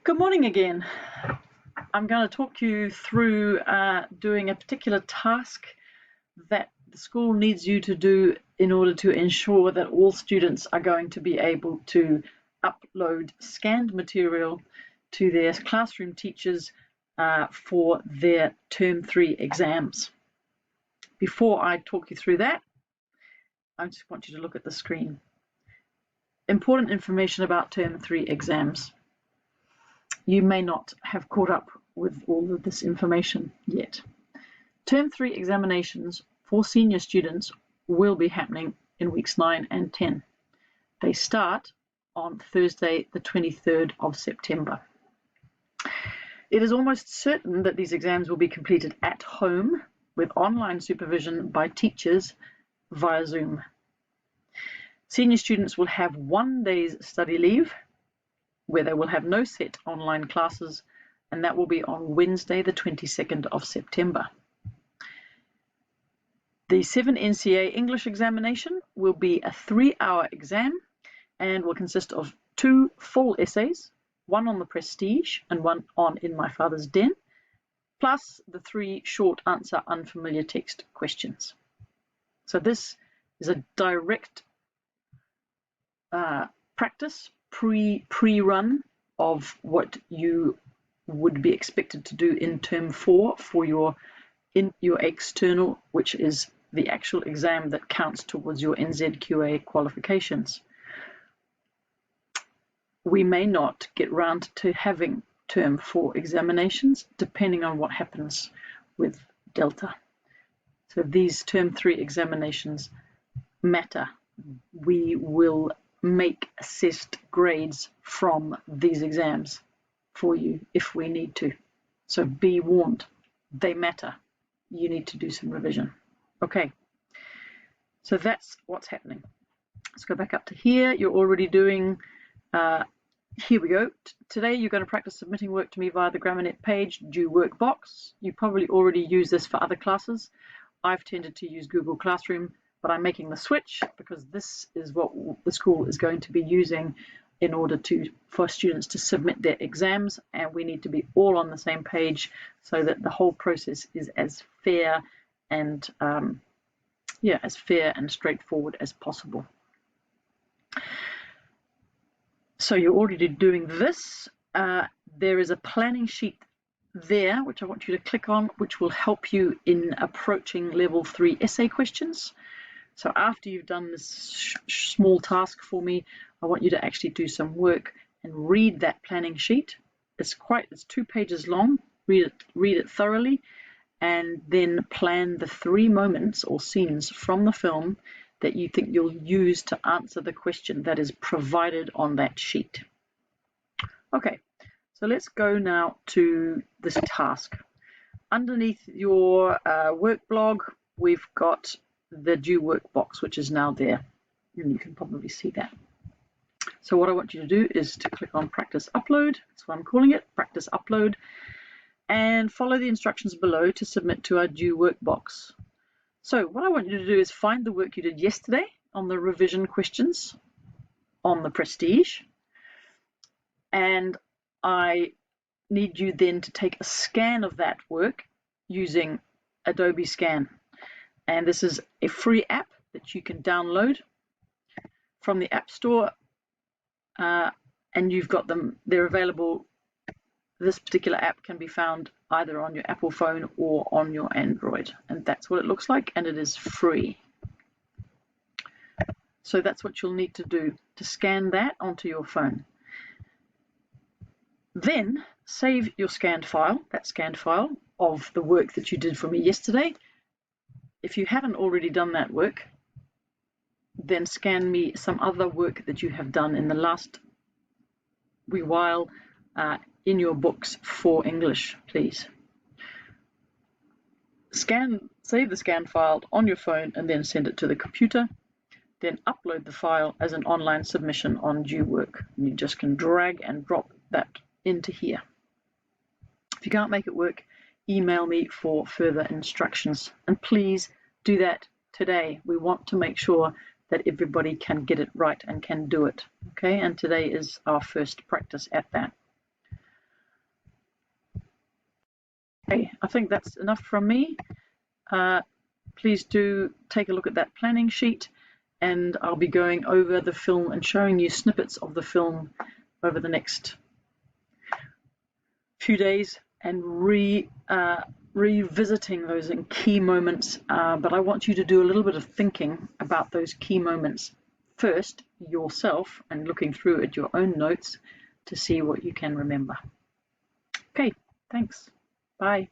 Good morning again. I'm going to talk you through doing a particular task that the school needs you to do in order to ensure that all students are going to be able to upload scanned material to their classroom teachers for their Term 3 exams. Before I talk you through that, I just want you to look at the screen. Important information about Term 3 exams. You may not have caught up with all of this information yet. Term 3 examinations for senior students will be happening in weeks 9 and 10. They start on Thursday, the 23rd of September. It is almost certain that these exams will be completed at home with online supervision by teachers via Zoom. Senior students will have 1 day's study leave, where they will have no set online classes, and that will be on Wednesday, the 22nd of September. The 7 NCEA English examination will be a 3-hour exam and will consist of 2 full essays, one on the Prestige and one on In My Father's Den, plus the 3 short answer unfamiliar text questions. So this is a direct practice pre-run of what you would be expected to do in Term 4 for your external, which is the actual exam that counts towards your NZQA qualifications. We may not get round to having Term 4 examinations depending on what happens with Delta. So these Term 3 examinations matter. We will make assessed grades from these exams for you if we need to. So be warned, they matter. You need to do some revision. Okay, so that's what's happening. Let's go back up to here. You're already doing, here we go. Today you're going to practice submitting work to me via the GrammarNet page, due work box. You probably already use this for other classes. I've tended to use Google Classroom, but I'm making the switch because this is what the school is going to be using in order for students to submit their exams, and we need to be all on the same page so that the whole process is as fair and straightforward as possible. So you're already doing this. There is a planning sheet there which I want you to click on, which will help you in approaching level 3 essay questions. So after you've done this small task for me, I want you to actually do some work and read that planning sheet. It's 2 pages long. Read it thoroughly, and then plan the 3 moments or scenes from the film that you think you'll use to answer the question that is provided on that sheet. Okay, so let's go now to this task. Underneath your work blog, we've got the due work box, which is now there, and you can probably see that. So what I want you to do is to click on practice upload. That's what I'm calling it, practice upload, and follow the instructions below to submit to our due work box. So what I want you to do is find the work you did yesterday on the revision questions on the Prestige, and I need you then to take a scan of that work using Adobe Scan. And this is a free app that you can download from the App Store, and you've got them, they're available. This particular app can be found either on your Apple phone or on your Android, and that's what it looks like, and it is free. So that's what you'll need to do, to scan that onto your phone. Then save your scanned file, that scanned file of the work that you did for me yesterday. If you haven't already done that work, then scan me some other work that you have done in the last wee while in your books for English, please. Save the scan file on your phone and then send it to the computer. Then upload the file as an online submission on due work. You just can drag and drop that into here. If you can't make it work, email me for further instructions, and please do that today. We want to make sure that everybody can get it right and can do it. Okay, and today is our first practice at that. Okay, I think that's enough from me. Please do take a look at that planning sheet, and I'll be going over the film and showing you snippets of the film over the next few days and revisiting those key moments. But I want you to do a little bit of thinking about those key moments first yourself and looking through at your own notes to see what you can remember. Okay, thanks. Bye.